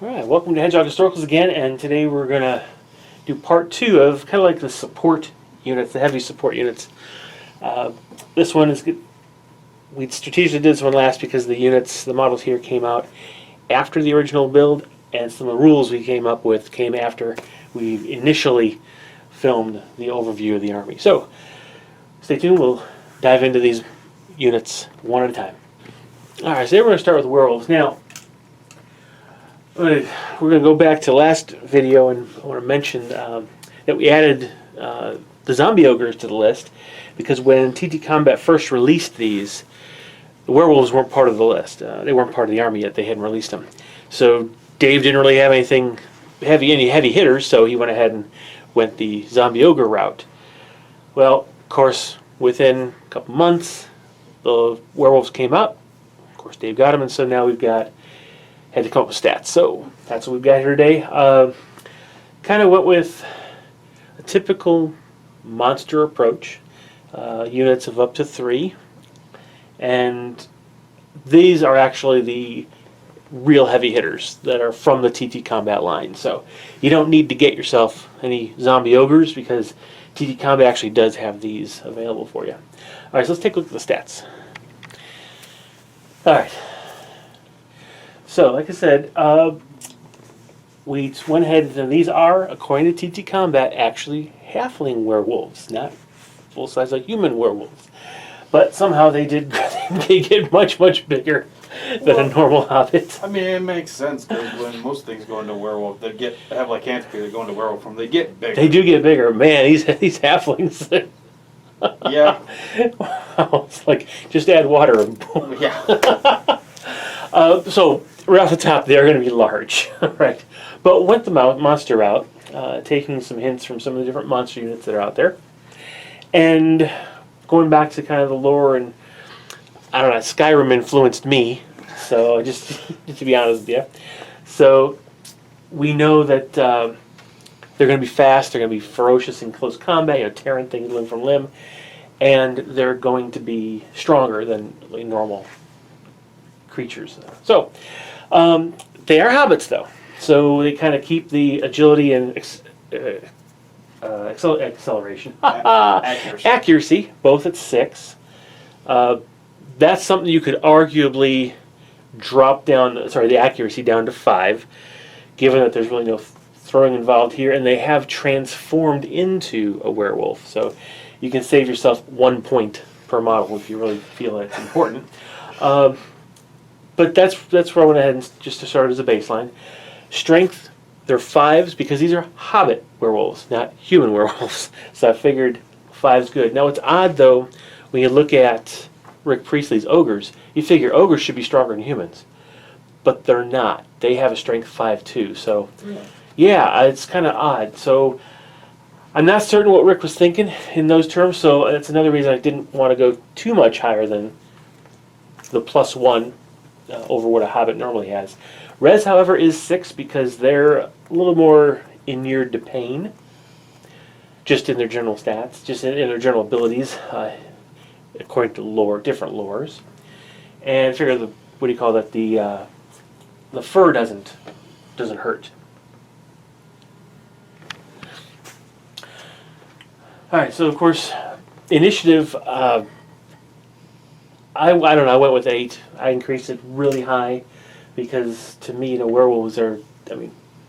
Alright, welcome to Hedgehog Historicals again, and today we're going to do part 2 of kind of like the support units, the heavy support units. This one is good. We strategically did this one last because the units, the models here came out after the original build, and some of the rules we came up with came after we initially filmed the overview of the army. So, stay tuned, we'll dive into these units one at a time. Alright, so we're going to start with werewolves. Now, we're going to go back to last video, and I want to mention that we added the zombie ogres to the list because when TT Combat first released these, the werewolves weren't part of the list. They weren't part of the army yet. They hadn't released them. So Dave didn't really have any heavy hitters, so he went ahead and went the zombie ogre route. Well, of course, within a couple months, the werewolves came up. Of course, Dave got them, and so now we've got had to come up with stats. So that's what we've got here today. Kind of went with a typical monster approach. Units of up to 3. And these are actually the real heavy hitters that are from the TT Combat line. So you don't need to get yourself any zombie ogres because TT Combat actually does have these available for you. Alright, so let's take a look at the stats. Alright. So, like I said, we went ahead, and these are, according to TT Combat, actually halfling werewolves, not full-size like human werewolves. But somehow they did they get much, much bigger than a normal hobbit. I mean, it makes sense because when most things go into werewolf, they have like canopy, they go into werewolf from, they get bigger. They do get bigger. Man, these halflings. Yeah. Wow, it's like, just add water and boom. Yeah. So, right off the top, they're going to be large, right? But went the monster route, taking some hints from some of the different monster units that are out there, and going back to kind of the lore, and I don't know, Skyrim influenced me, so just to be honest with you. So we know that they're going to be fast, they're going to be ferocious in close combat, tearing things limb from limb, and they're going to be stronger than normal creatures. So they are hobbits, though, so they kind of keep the agility and acceleration, accuracy, both at 6. That's something you could arguably drop down. The accuracy down to 5, given that there's really no throwing involved here, and they have transformed into a werewolf, so you can save yourself 1 point per model if you really feel it's important. But that's where I went ahead and just to start as a baseline. Strength, they're 5s because these are hobbit werewolves, not human werewolves. So I figured 5's good. Now it's odd though, when you look at Rick Priestley's ogres, you figure ogres should be stronger than humans. But they're not. They have a strength 5 too. So yeah, it's kind of odd. So I'm not certain what Rick was thinking in those terms, so that's another reason I didn't want to go too much higher than the +1 over what a hobbit normally has. Res, however, is 6 because they're a little more inured to pain, just in their general stats, just in their general abilities, according to lore, different lores. And I figure the the fur doesn't hurt. All right, so of course, initiative. I don't know. I went with 8. I increased it really high because to me, werewolves are,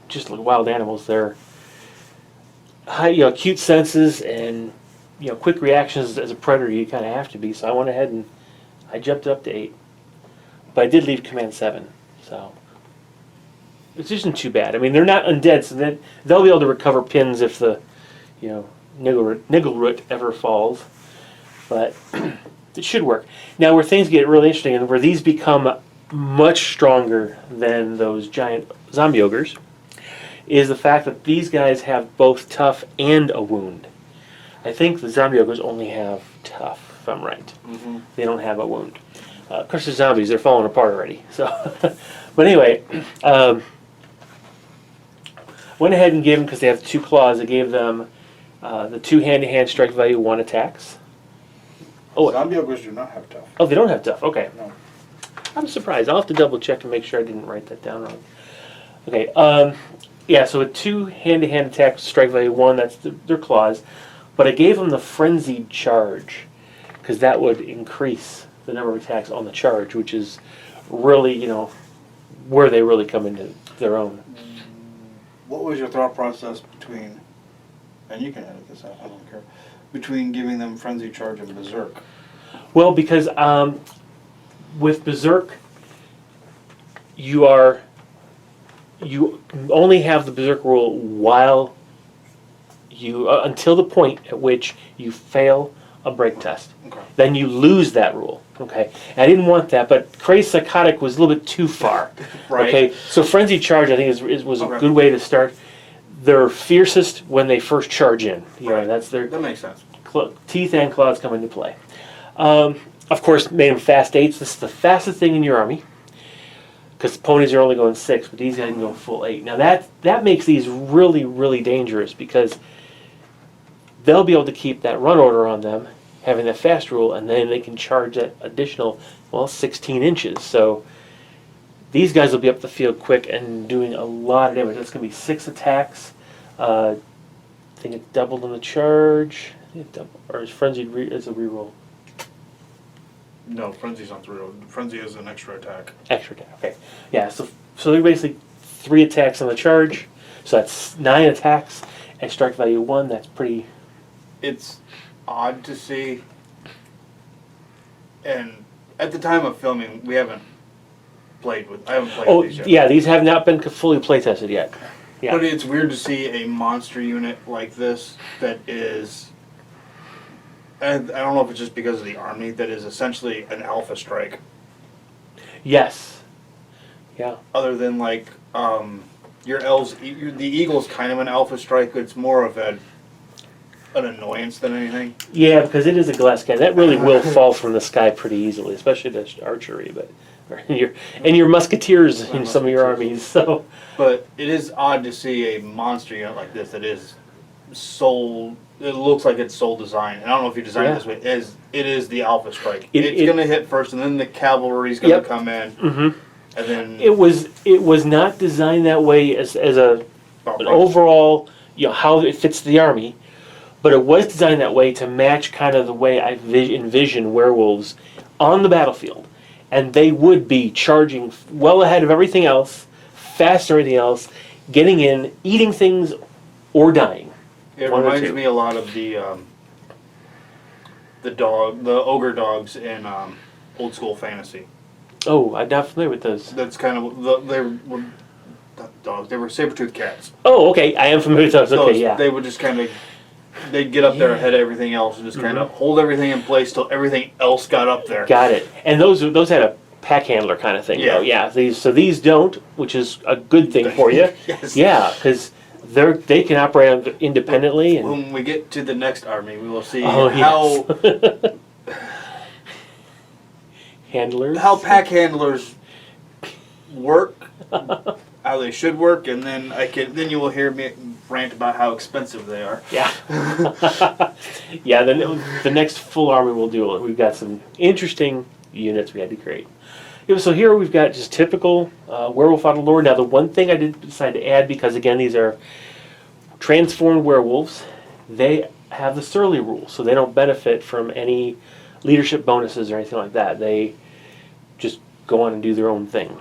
just like wild animals. They're high, acute senses and quick reactions as a predator. You kind of have to be. So I went ahead and I jumped it up to 8, but I did leave command 7. So it isn't too bad. They're not undead, so they'll be able to recover pins if the Nigglroot ever falls, but. It should work. Now, where things get really interesting and where these become much stronger than those giant zombie ogres is the fact that these guys have both tough and a wound. I think the zombie ogres only have tough, if I'm right. Mm-hmm. They don't have a wound. Of course, they're zombies. They're falling apart already. So, but anyway, went ahead and gave them, because they have 2 claws, I gave them the 2 hand-to-hand strike value 1 attacks. Oh, zombie ogres do not have tough. Oh, they don't have tough. Okay. No. I'm surprised. I'll have to double check and make sure I didn't write that down wrong. Okay. Yeah. So with 2 hand-to-hand attacks, strike value 1. That's their claws. But I gave them the frenzied charge because that would increase the number of attacks on the charge, which is really, where they really come into their own. What was your thought process between, and you can edit this out, I don't care, between giving them Frenzy Charge and Berserk? Well, because with Berserk, you only have the Berserk rule while until the point at which you fail a break test. Okay. Then you lose that rule. Okay, and I didn't want that, but Crazed Psychotic was a little bit too far. Right. Okay, so Frenzy Charge I think was a Okay. good way to start. They're fiercest when they first charge in. Right. That's their That makes sense. teeth and claws come into play. Of course, made them fast 8s. This is the fastest thing in your army because ponies are only going 6, but these guys can go full 8. Now that makes these really, really dangerous because they'll be able to keep that run order on them, having that fast rule, and then they can charge that additional, 16 inches. So these guys will be up the field quick and doing a lot of damage. That's going to be 6 attacks. I think it's doubled on the charge. Or is frenzied as a reroll? No, Frenzy's not the real. Frenzy is an extra attack. Extra attack. Okay. Yeah. So they're basically 3 attacks on the charge. So that's 9 attacks and strike value 1. That's pretty. It's odd to see, and at the time of filming, I haven't played with these yet. Yeah. These have not been fully play tested yet. Yeah. But it's weird to see a monster unit like this that is, and I don't know if it's just because of the army, that is essentially an alpha strike. Yes. Yeah. Other than like your elves, the eagle's kind of an alpha strike. It's more of an annoyance than anything. Yeah, because it is a glass cannon. That really will fall from the sky pretty easily, especially the archery, but your musketeers in some of your armies. So, but it is odd to see a monster unit like this that is soul. It looks like it's soul design, and I don't know if you designed it this way. It is the alpha strike. It's going to hit first, and then the cavalry's going to come in, and then it was not designed that way as an overall how it fits the army. But it was designed that way to match kind of the way I envision werewolves on the battlefield. And they would be charging well ahead of everything else, fast than everything else, getting in, eating things, or dying. It reminds me a lot of the ogre dogs in old school fantasy. Oh, I'm not familiar with those. That's kind of they were not dogs. They were saber-toothed cats. Oh, okay. I am familiar with those. Okay, yeah. They would just kind of. They'd get up there ahead of everything else and just kind of hold everything in place till everything else got up there. Got it. And those had a pack handler kind of thing. Yeah. Though. Yeah. These don't, which is a good thing for you. Yes. Yeah, because they can operate independently. And when we get to the next army, we will see how handlers, how pack handlers work, how they should work, and then then you will hear me rant about how expensive they are. Yeah. Yeah, the next full army we'll do, we've got some interesting units we had to create. Yeah, so here we've got just typical werewolf out of lore. Now the one thing I did decide to add, because again these are transformed werewolves, they have the surly rule, so they don't benefit from any leadership bonuses or anything like that. They just go on and do their own thing.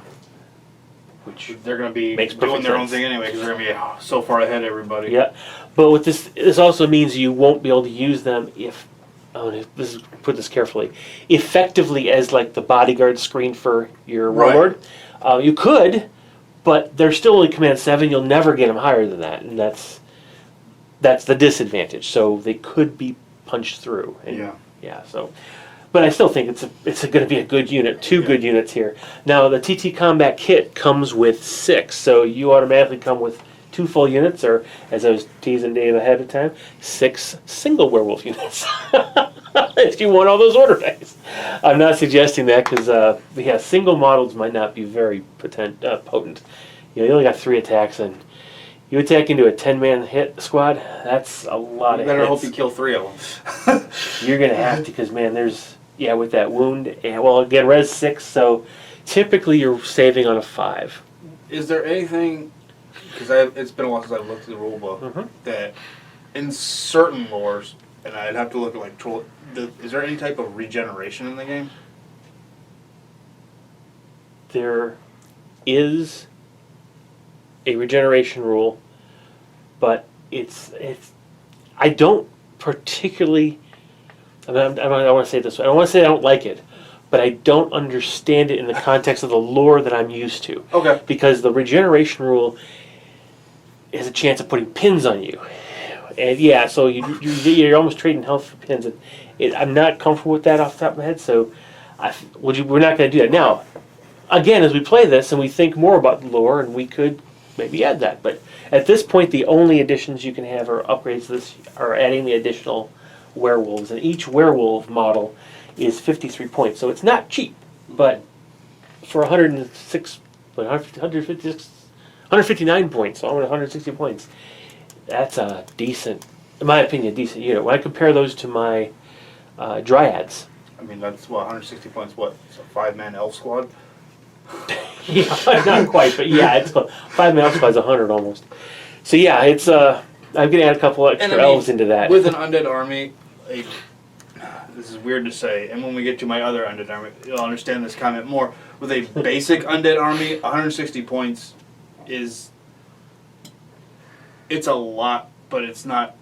Which they're going to be makes doing their own sense. thing anyway because they're going to be so far ahead of everybody. Yeah, but with this also means you won't be able to use them if, put this carefully, effectively as like the bodyguard screen for your warlord. You could, but they're still only command 7. You'll never get them higher than that, and that's the disadvantage. So they could be punched through. And, yeah. So. But I still think it's going to be a good unit. Two good units here. Now the TT Combat Kit comes with 6, so you automatically come with 2 full units, or as I was teasing Dave ahead of time, 6 single werewolf units. If you want all those order dice, I'm not suggesting that because single models might not be very potent. You only got 3 attacks, and you attack into a 10-man hit squad. That's a lot of hits. You better hope you kill 3 of them. You're gonna have to, because man, with that wound, and well, again, res 6, so typically you're saving on a 5. Is there anything, because it's been a while since I've looked at the rule book, that in certain lores, and I'd have to look at like troll, is there any type of regeneration in the game? There is a regeneration rule, but it's I don't particularly. I don't want to say it this way. I don't want to say I don't like it, but I don't understand it in the context of the lore that I'm used to. Okay. Because the regeneration rule is a chance of putting pins on you, and yeah, so you're almost trading health for pins. And I'm not comfortable with that off the top of my head, so we're not going to do that now. Again, as we play this and we think more about the lore, and we could maybe add that, but at this point, the only additions you can have or upgrades to this are adding the additional werewolves, and each werewolf model is 53 points, so it's not cheap, but for 159 points, so 160 points, that's a decent, in my opinion, a decent unit. When I compare those to my dryads, I mean, that's what, 160 points, what? It's a 5-man elf squad? yeah, not quite, but yeah, it's 5 elf squad's 100 almost. So yeah, it's I'm gonna add a couple extra elves into that. With an undead army, this is weird to say, and when we get to my other undead army, you'll understand this comment more. With a basic undead army, 160 points it's a lot, but it's not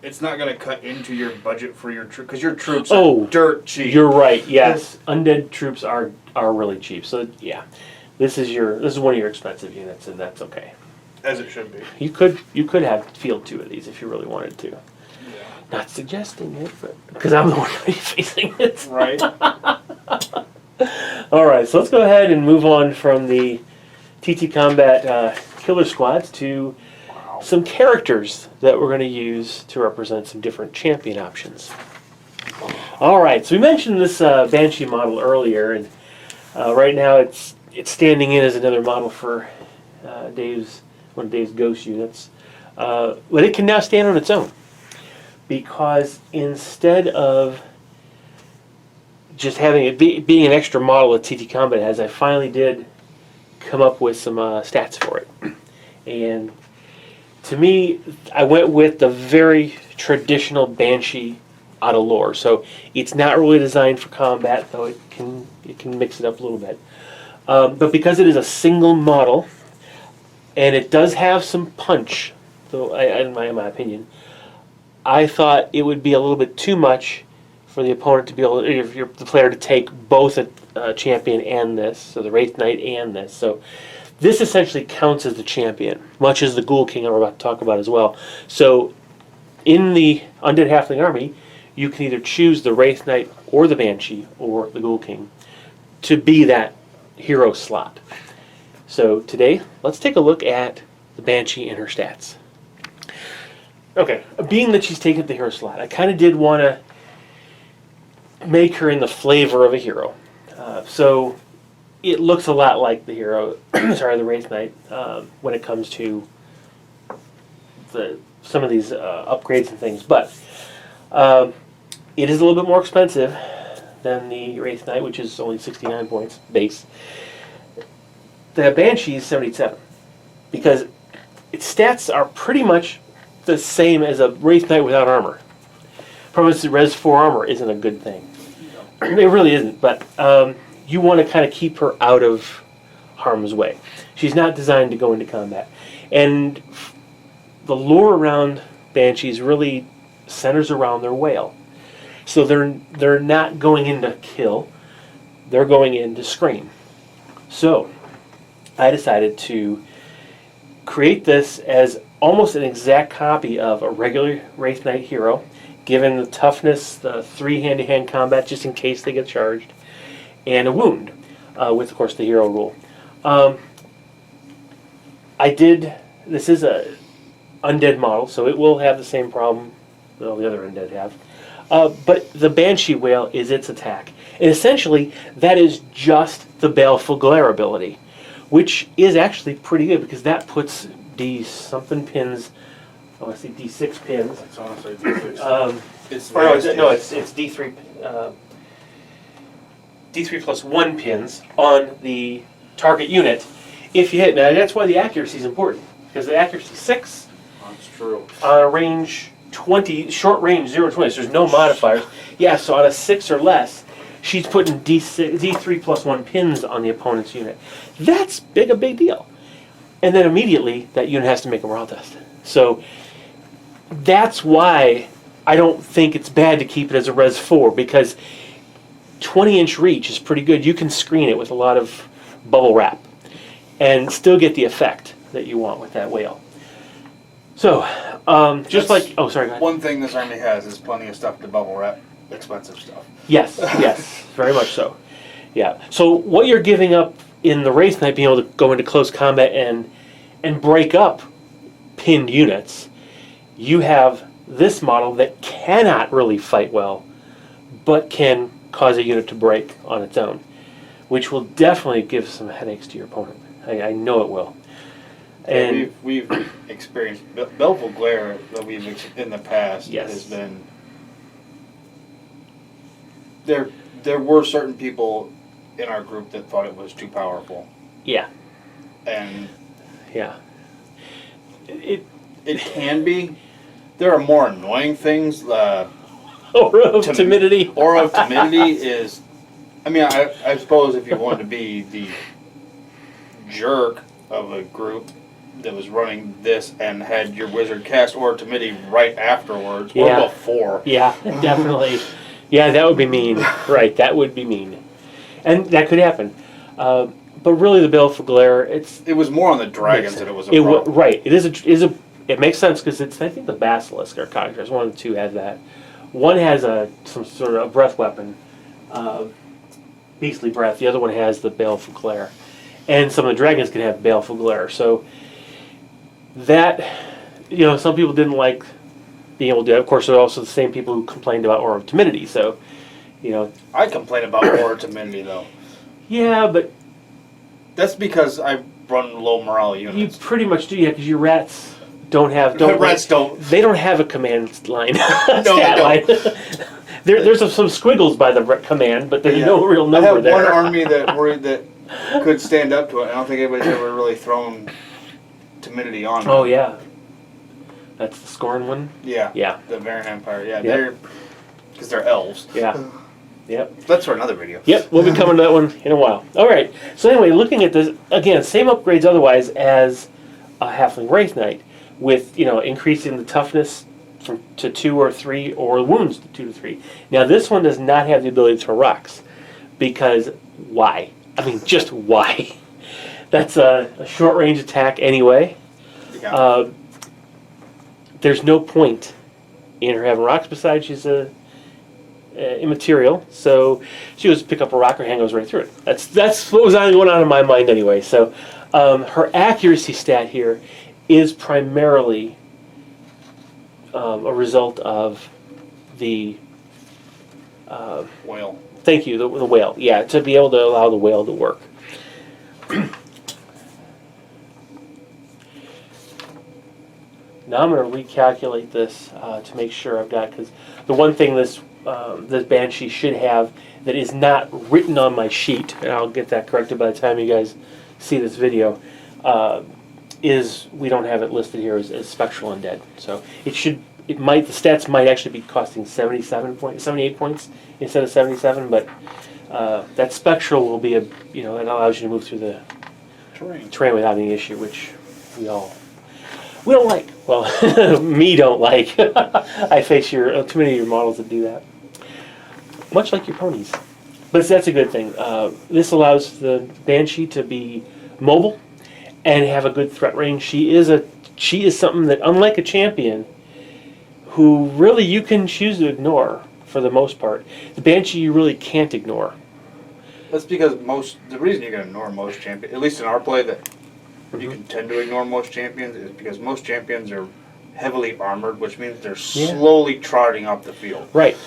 going to cut into your budget for your troops, because your troops are dirt cheap. You're right. Yes, undead troops are really cheap. So yeah, this is one of your expensive units, and that's okay. As it should be. You could have field 2 of these if you really wanted to. Yeah. Not suggesting it, but because I'm the one who's facing it. Right. All right, so let's go ahead and move on from the TT Combat killer squads to some characters that we're going to use to represent some different champion options. All right, so we mentioned this Banshee model earlier, and right now it's standing in as another model for one of Dave's ghost units. But it can now stand on its own, because instead of just having it being an extra model that TT Combat has, I finally did come up with some stats for it. And to me, I went with the very traditional Banshee out of lore. So it's not really designed for combat, though it can mix it up a little bit. But because it is a single model, and it does have some punch, though in my opinion, I thought it would be a little bit too much for the opponent to be able, the player to take both a champion and this, so the Wraith Knight and this. So this essentially counts as the champion, much as the Ghoul King I'm about to talk about as well. So in the Undead Halfling army, you can either choose the Wraith Knight or the Banshee or the Ghoul King to be that hero slot. So today, let's take a look at the Banshee and her stats. Okay, being that she's taken the hero slot, I kind of did want to make her in the flavor of a hero. So it looks a lot like the hero, the Wraith Knight, when it comes to some of these upgrades and things. But it is a little bit more expensive than the Wraith Knight, which is only 69 points base. The Banshee is 77, because its stats are pretty much the same as a Wraith Knight without armor. Problem is, the Res 4 armor isn't a good thing. It really isn't, but you want to kind of keep her out of harm's way. She's not designed to go into combat. And the lore around Banshees really centers around their wail. So they're not going in to kill, they're going in to scream. So I decided to create this as almost an exact copy of a regular Wraith Knight hero, given the toughness, the 3 hand-to-hand combat just in case they get charged, and a wound, with of course the hero rule. This is a undead model, so it will have the same problem that all the other undead have. But the Banshee Wail is its attack. And essentially, that is just the Baleful Glare ability, which is actually pretty good, because that puts D-something pins, I see D6 pins. It's honestly D6. It's D3, D3 plus 1 pins on the target unit If you hit, now that's why the accuracy is important, because the accuracy 6 That's true. on a range 20, short range 0 to 20, so there's no modifiers. Yeah, so on a 6 or less, she's putting D3 plus 1 pins on the opponent's unit. That's a big deal. And then immediately, that unit has to make a morale test. So that's why I don't think it's bad to keep it as a Res 4, because 20-inch reach is pretty good. You can screen it with a lot of bubble wrap and still get the effect that you want with that whale. So, just like... Oh, sorry, go ahead. One thing this army has is plenty of stuff to bubble wrap expensive stuff. Yes, yes, very much so. Yeah. So what you're giving up in the Wraith Knight, being able to go into close combat and break up pinned units, you have this model that cannot really fight well, but can cause a unit to break on its own, which will definitely give some headaches to your opponent. I know it will. And we've experienced Baleful Glare that we've in the past has been. There were certain people in our group that thought it was too powerful. Yeah. And yeah, it can be. There are more annoying things. Aura of timidity. Aura of timidity is. I mean, I suppose if you wanted to be the jerk of a group that was running this and had your wizard cast Aura of Timidity right afterwards or before. Yeah, definitely. Yeah, that would be mean. Right, that would be mean. And that could happen. But really the Baleful Glare, it was more on the dragons than it was a problem. Right. It makes sense because I think the Basilisk or Contrast, one of the two has that. One has some sort of a breath weapon, Beastly Breath. The other one has the Baleful Glare. And some of the dragons can have Baleful Glare. So that, some people didn't like being able to do that. Of course, there are also the same people who complained about Aura of Timidity. So, I complain about Aura of Timidity, though. Yeah, but... That's because I run low morale units. You pretty much do, because your rats don't have... Rats don't. They don't have a command line. No, they don't. There's some squiggles by the command, but there's no real number there. I have one army that could stand up to it. I don't think anybody's ever really thrown Timidity on. Oh, yeah. That's the Scorn one? Yeah. Yeah. The Varan Empire. Yeah, because they're elves. Yeah. Yep. That's for another video. Yep, we'll be coming to that one in a while. All right. So anyway, looking at this, again, same upgrades otherwise as a Halfling Wraith Knight, with, increasing the toughness to 2 or 3, or wounds to 2 to 3. Now, this one does not have the ability to throw rocks, because why? I mean, just why? That's a short-range attack anyway. Yeah. There's no point in her having rocks, besides she's immaterial, so she was pick up a rock, her hand goes right through it. That's what was going on in my mind anyway. So her accuracy stat here is primarily a result of the whale. Thank you, the whale. Yeah, to be able to allow the whale to work. Now I'm going to recalculate this to make sure I've got, because the one thing this Banshee should have that is not written on my sheet, and I'll get that corrected by the time you guys see this video, is we don't have it listed here as Spectral Undead. So the stats might actually be costing 78 points instead of 77, but that Spectral will be it allows you to move through the terrain without any issue, which we don't like. Well, me don't like. I face too many of your models that do that. Much like your ponies. But that's a good thing. This allows the Banshee to be mobile and have a good threat range. She is something that, unlike a champion, who really you can choose to ignore for the most part. The Banshee you really can't ignore. That's because the reason you're going to ignore most champions, at least in our play, that you can tend to ignore most champions, is because most champions are heavily armored, which means they're slowly trotting up the field. Right.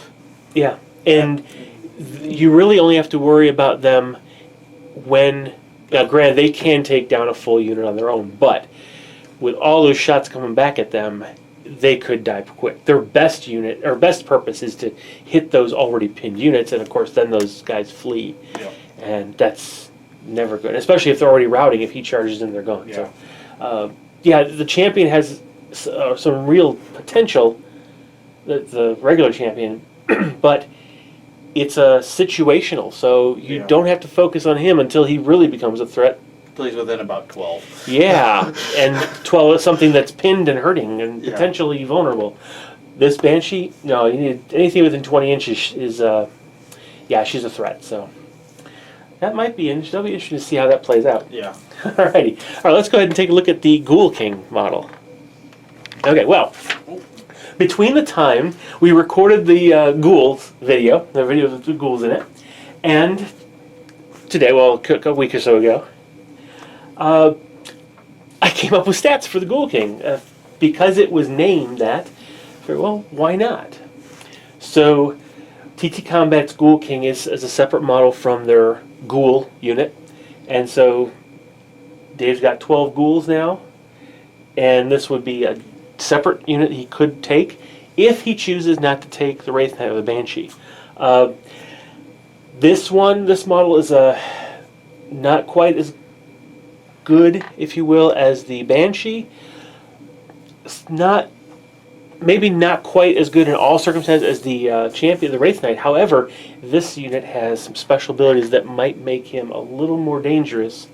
Yeah. And you really only have to worry about them when... Now, granted, they can take down a full unit on their own, but with all those shots coming back at them, they could die quick. Their best purpose is to hit those already pinned units, and of course then those guys flee. Yeah. And that's never good, especially if they're already routing. If he charges in, they're gone. Yeah. So, the champion has some real potential. The regular champion, but it's situational. So you Yeah. don't have to focus on him until he really becomes a threat. Plays within about 12. Yeah, and 12 is something that's pinned and hurting and Yeah. potentially vulnerable. This Banshee, no, you need anything within 20 inches is, she's a threat. So that might be interesting. That'll be interesting to see how that plays out. Yeah. Alrighty, all right. Let's go ahead and take a look at the Ghoul King model. Okay, well, between the time we recorded the ghouls video, the video with the ghouls in it, and today, well, a week or so ago, I came up with stats for the Ghoul King because it was named that. Well, why not? So, TT Combat's Ghoul King is a separate model from their Ghoul unit, and so Dave's got 12 ghouls now, and this would be a separate unit he could take if he chooses not to take the Wraith Knight or the Banshee. This model is not quite as good, if you will, as the Banshee. It's maybe not quite as good in all circumstances as the champion, the Wraith Knight. However, this unit has some special abilities that might make him a little more dangerous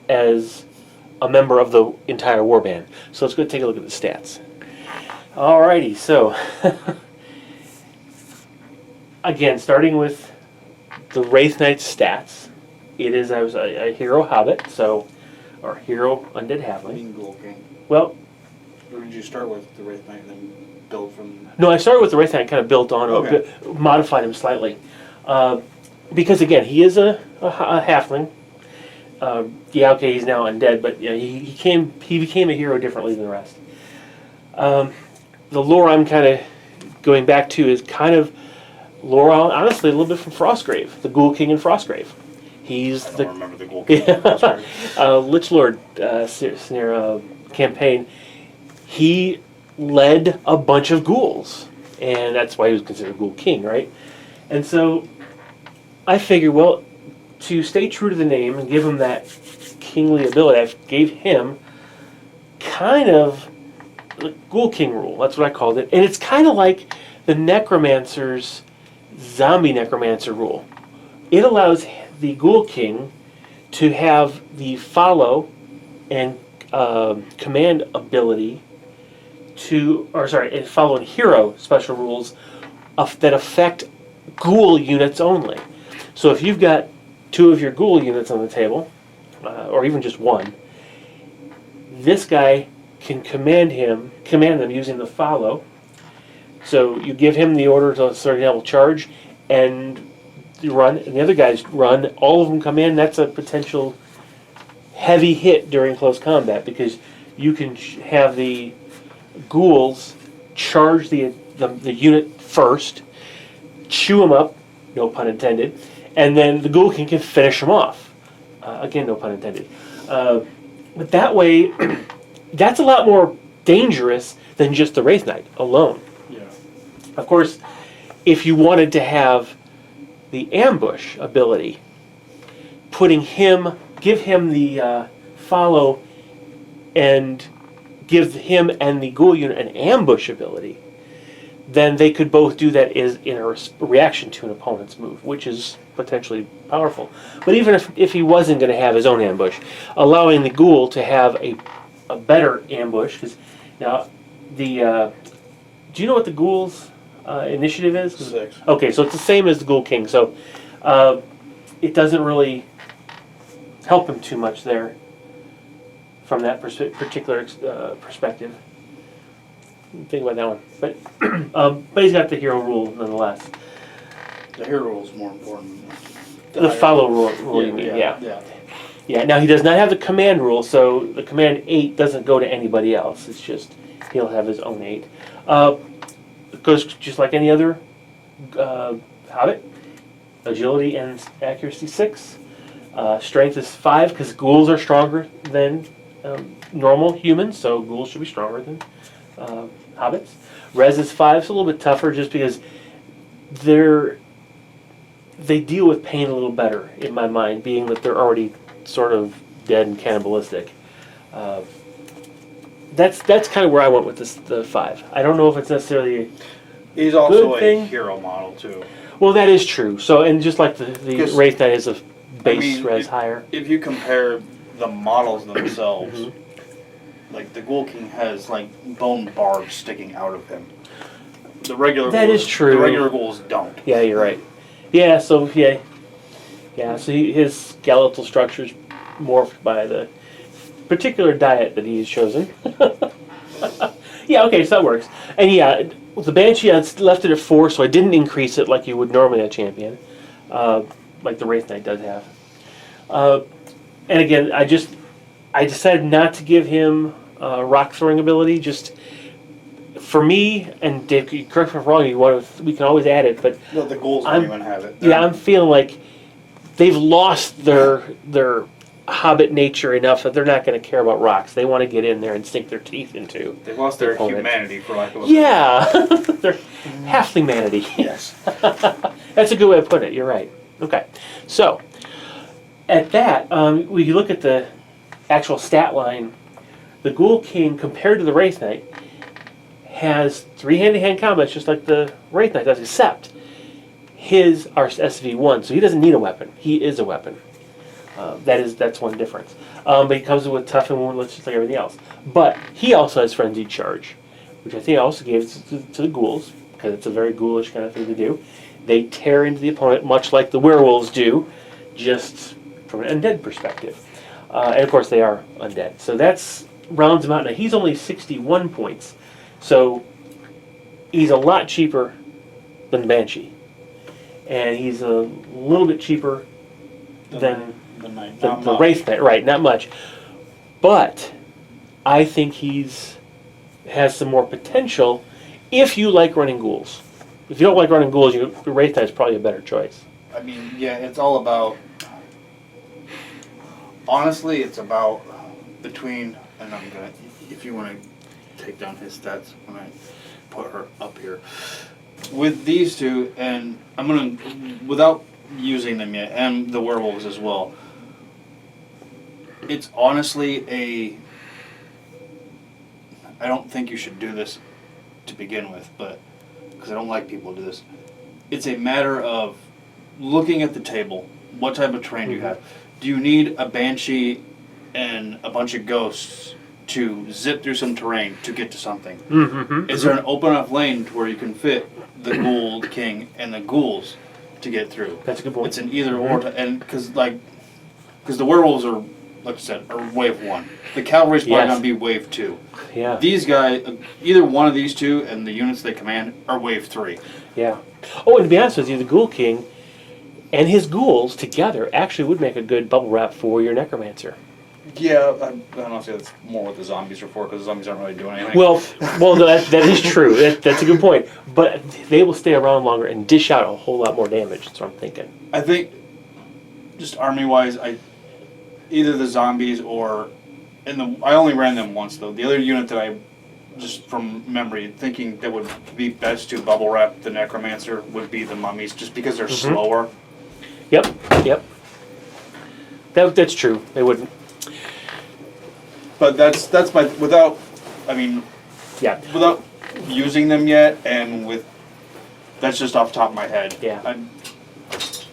as a member of the entire warband. So let's go take a look at the stats. Alrighty, so again, starting with the Wraith Knight's stats, it is a hero hobbit, or hero undead halfling. Ghoul King. Well, Or did you start with the Wraith Knight and then build from... no, I started with the Wraith Knight and kind of built on Okay. it, modified him slightly. Because again, he is a halfling. He's now undead, but he became a hero differently than the rest. The lore I'm kind of going back to is kind of lore, honestly, a little bit from Frostgrave, the Ghoul King in Frostgrave. He's I don't remember the Ghoul King. Lich Lord snare campaign. He led a bunch of ghouls, and that's why he was considered Ghoul King, right? And so I figured, well, to stay true to the name and give him that kingly ability, I gave him kind of the Ghoul King rule. That's what I called it. And it's kind of like the Necromancer's zombie Necromancer rule. It allows the Ghoul King to have the follow and command ability and follow and hero special rules that affect ghoul units only. So if you've got 2 of your ghoul units on the table, or even just 1, this guy can command them using the follow. So you give him the order to start level charge, and you run, and the other guys run. All of them come in. That's a potential heavy hit during close combat because you can have the ghouls charge the unit first, chew them up, no pun intended, and then the Ghoul King can finish them off. Again, no pun intended. But that way, that's a lot more dangerous than just the Wraith Knight alone. Yeah. Of course, if you wanted to have the ambush ability, give him the follow and give him and the ghoul unit an ambush ability, then they could both do that in a reaction to an opponent's move, which is potentially powerful. But even if he wasn't going to have his own ambush, allowing the ghoul to have a better ambush, because now do you know what the ghoul's initiative is? 6. Okay, so it's the same as the Ghoul King, so it doesn't really help him too much there from that particular perspective. Think about that one, but he's got the hero rule nonetheless. The hero rule is more important. The follow rule, you mean? Yeah. Now he does not have the command rule, so the command 8 doesn't go to anybody else. It's just he'll have his own 8. It goes just like any other hobbit. Agility and accuracy 6. Strength is 5 because ghouls are stronger than normal humans, so ghouls should be stronger than hobbits. Res is 5, so a little bit tougher just because they deal with pain a little better in my mind, being that they're already sort of dead and cannibalistic. That's kind of where I went with the 5. I don't know if it's necessarily. He's also Good a thing. hero model too. Well, that is true. So, and just like the Wraith Knight is a base res if, higher. If you compare the models themselves, like the Ghoul King has like bone barbs sticking out of him. The regular That ghouls, is true. The regular ghouls don't. Yeah, you're right. Yeah, so so his skeletal structure is morphed by the particular diet that he's chosen. Yeah, okay, so that works. And yeah, with the Banshee, I left it at 4, so I didn't increase it like you would normally a champion, like the Wraith Knight does have. And again, I decided not to give him rock throwing ability. Just for me, and Dave, correct me if I'm wrong. We can always add it, but No, the ghouls don't even have it. yeah, I'm feeling like they've lost their hobbit nature enough that they're not going to care about rocks. They want to get in there and sink their teeth into. They've lost their opponent. humanity, for lack of a Yeah, they're halfling manatee. Yes. That's a good way of putting it. You're right. Okay, so at that, we look at the actual stat line. The Ghoul King, compared to the Wraith Knight, has 3 hand-to-hand combats just like the Wraith Knight does, except his are SV1, so he doesn't need a weapon. He is a weapon. That's one difference. But he comes with tough and woundless just like everything else. But he also has Frenzied Charge, which I think I also gave to the ghouls, because it's a very ghoulish kind of thing to do. They tear into the opponent much like the werewolves do, just from an undead perspective. And of course they are undead. So that's rounds him out. Now he's only 61 points. So he's a lot cheaper than the Banshee. And he's a little bit cheaper than the Wraith Knight. Right, not much. But I think has some more potential if you like running ghouls. If you don't like running ghouls, the Wraith Knight is probably a better choice. I mean, yeah, it's all about. Honestly, it's about between, and I'm gonna. If you want to take down his stats, when I put her up here, with these two, and I'm gonna, without using them yet, and the werewolves as well. It's honestly I don't think you should do this to begin with, but because I don't like people do this. It's a matter of looking at the table. What type of terrain do you have? Do you need a Banshee and a bunch of ghosts to zip through some terrain to get to something? Is there an open enough lane to where you can fit the Ghoul King and the ghouls to get through? That's a good point. It's an either or, and because the werewolves are, like I said, are wave 1. The cavalry's probably going to be wave 2. Yeah. These guys, either one of these two and the units they command are wave 3. Yeah. Oh, and to be honest with you, the Ghoul King and his ghouls together actually would make a good bubble wrap for your Necromancer. Yeah, I don't say that's more what the zombies are for, because the zombies aren't really doing anything. Well, that is true. That's a good point. But they will stay around longer and dish out a whole lot more damage. That's what I'm thinking. I think, just army-wise, either the zombies or, I only ran them once though. The other unit that I, just from memory, thinking that would be best to bubble wrap the Necromancer would be the mummies, just because they're slower. Yep. That's true. They wouldn't. But that's my, without using them yet, and that's just off the top of my head. Yeah.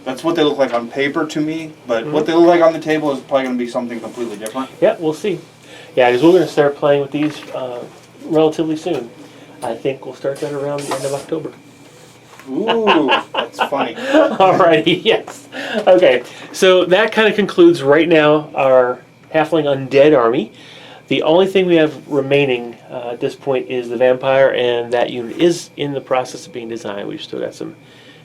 That's what they look like on paper to me, but what they look like on the table is probably going to be something completely different. Yeah, we'll see. Yeah, because we're going to start playing with these relatively soon. I think we'll start that around the end of October. Ooh, that's funny. Alrighty, yes. Okay, so that kind of concludes right now our Halfling Undead army. The only thing we have remaining at this point is the Vampire, and that unit is in the process of being designed. We've still got some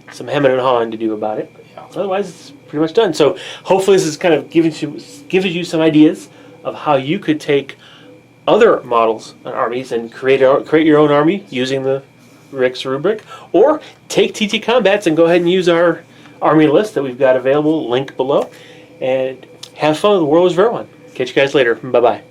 hemming and hawing to do about it. But otherwise, it's pretty much done. So hopefully this is kind of giving you some ideas of how you could take other models and armies and create your own army using the Rick's rubric, or take TT Combats and go ahead and use our army list that we've got available, link below, and have fun with the Warlords of Erehwon. Catch you guys later. Bye-bye.